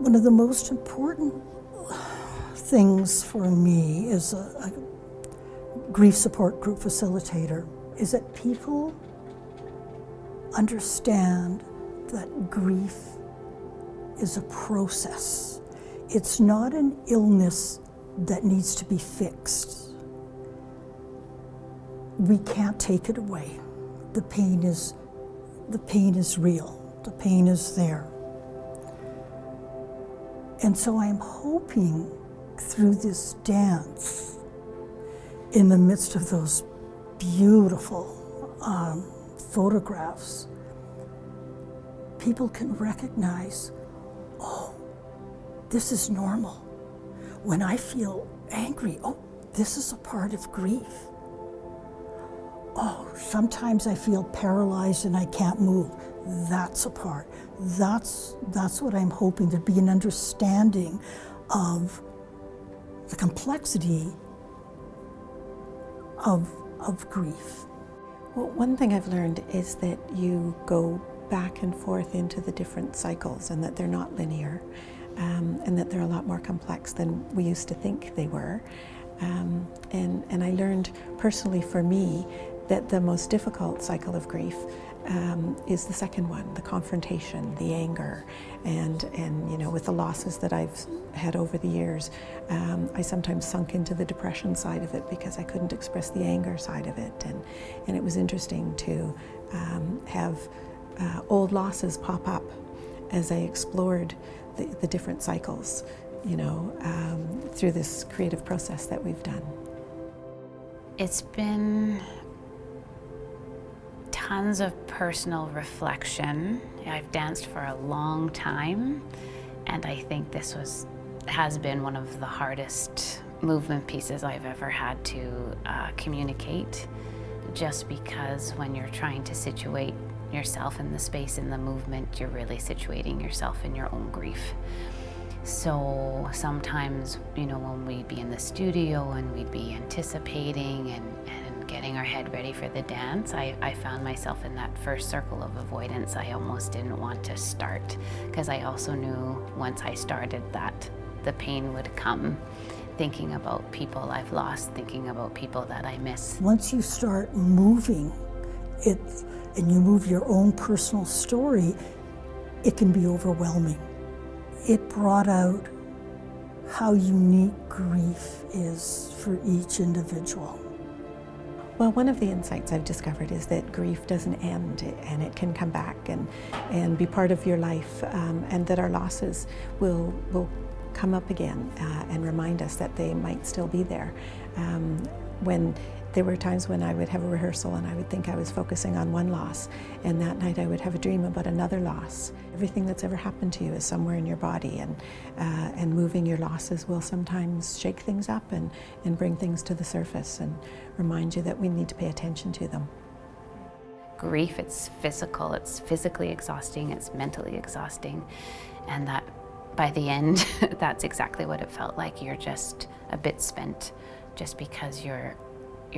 One of the most important things for me as a grief support group facilitator is that people understand that grief is a process. It's not an illness that needs to be fixed. We can't take it away. The pain is real. The pain is there. And so I'm hoping through this dance, in the midst of those beautiful photographs, people can recognize, oh, this is normal. When I feel angry, oh, this is a part of grief. Oh, sometimes I feel paralyzed and I can't move. That's a part. That's what I'm hoping, to be an understanding of the complexity of grief. Well, one thing I've learned is that you go back and forth into the different cycles, and that they're not linear, and that they're a lot more complex than we used to think they were. And I learned personally for me that the most difficult cycle of grief is the second one, the confrontation, the anger, and you know, with the losses that I've had over the years, I sometimes sunk into the depression side of it because I couldn't express the anger side of it, and it was interesting to have old losses pop up as I explored the different cycles, you know, through this creative process that we've done. It's been tons of personal reflection. I've danced for a long time, and I think this has been one of the hardest movement pieces I've ever had to communicate, just because when you're trying to situate yourself in the space in the movement, you're really situating yourself in your own grief. So sometimes, you know, when we'd be in the studio and we'd be anticipating and getting our head ready for the dance, I found myself in that first circle of avoidance. I almost didn't want to start, because I also knew once I started that the pain would come, thinking about people I've lost, thinking about people that I miss. Once you start moving it, and you move your own personal story, it can be overwhelming. It brought out how unique grief is for each individual. Well, one of the insights I've discovered is that grief doesn't end, and it can come back and be part of your life, and that our losses will come up again and remind us that they might still be there. When there were times when I would have a rehearsal and I would think I was focusing on one loss, and that night I would have a dream about another loss. Everything that's ever happened to you is somewhere in your body, and moving your losses will sometimes shake things up and bring things to the surface and remind you that we need to pay attention to them. Grief, it's physical, it's physically exhausting, it's mentally exhausting, and that by the end, that's exactly what it felt like. You're just a bit spent, just because you're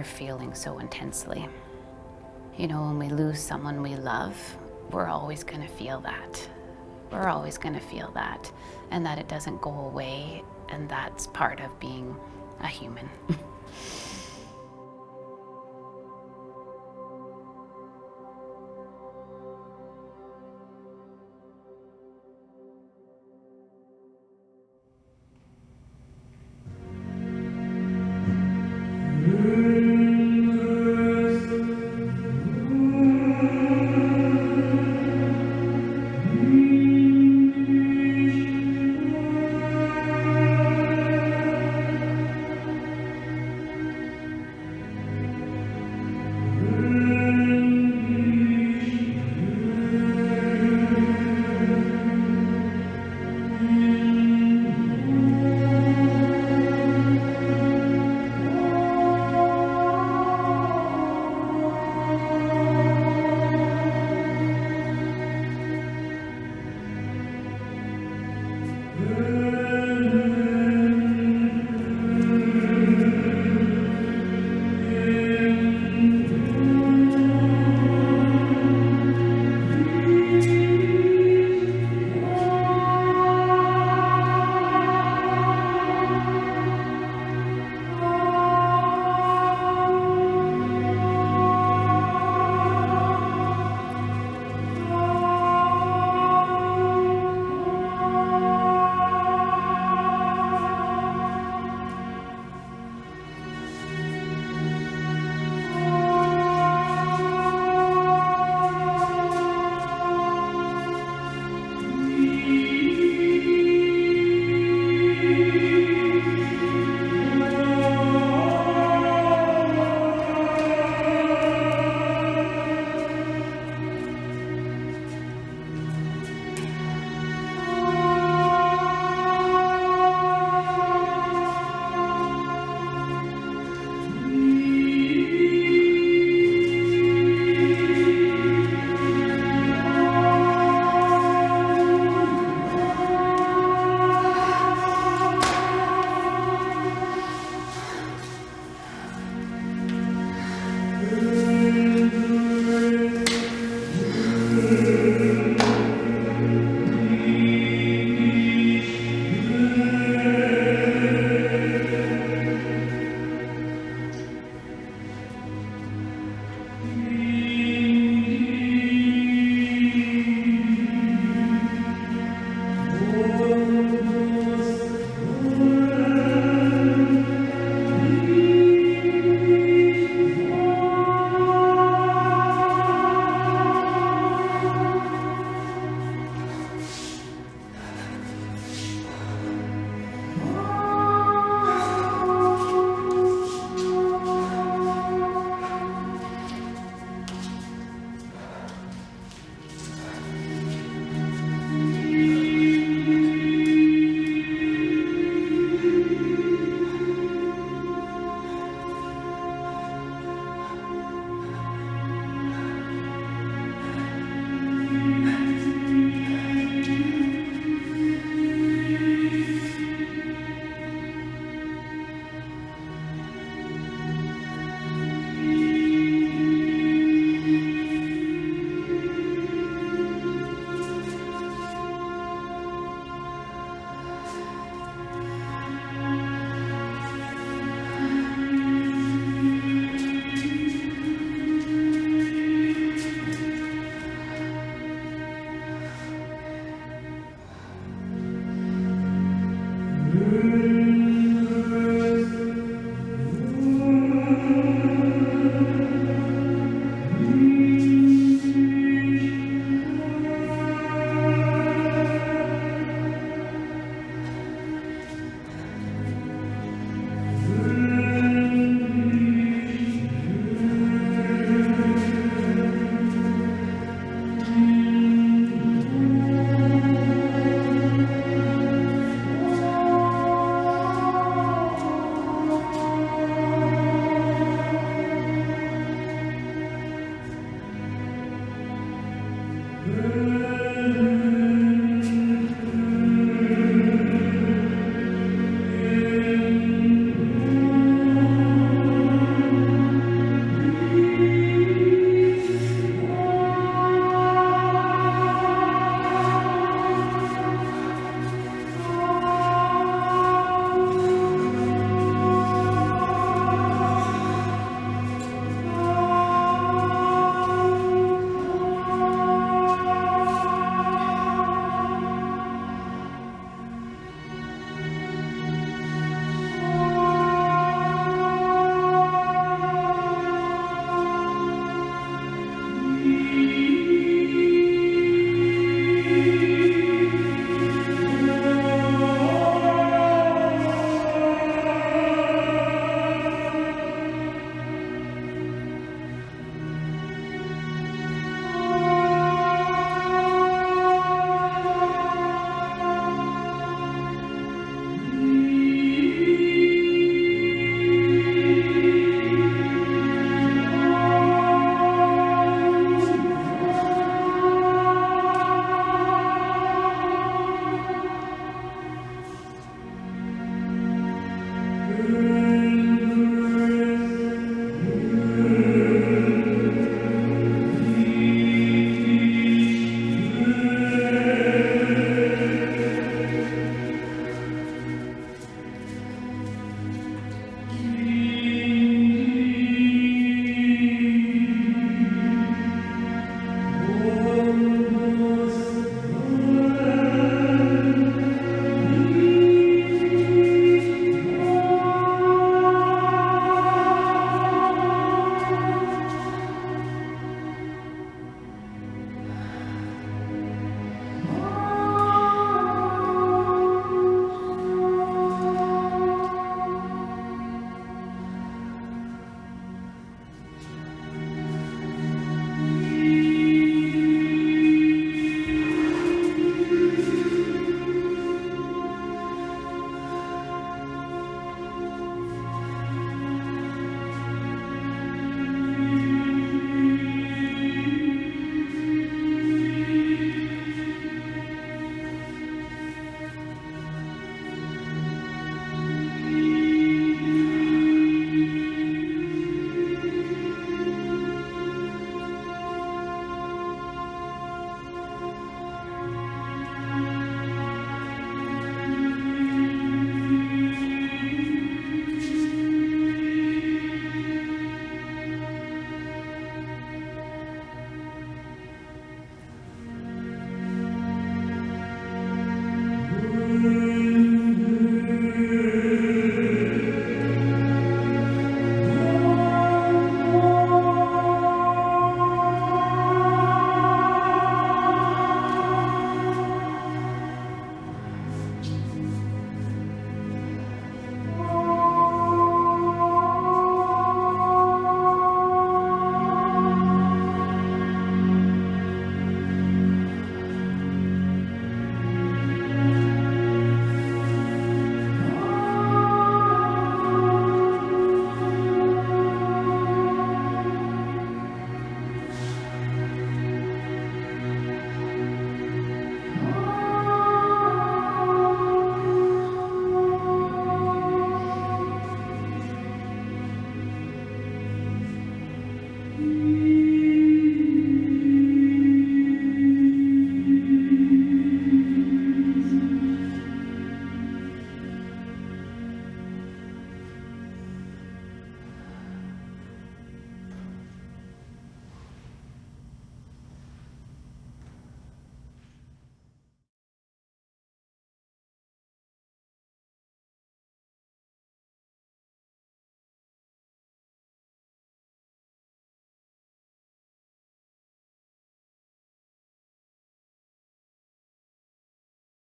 feeling so intensely. You know, when we lose someone we love, we're always going to feel that. We're always going to feel that, and that it doesn't go away, and that's part of being a human. Amen.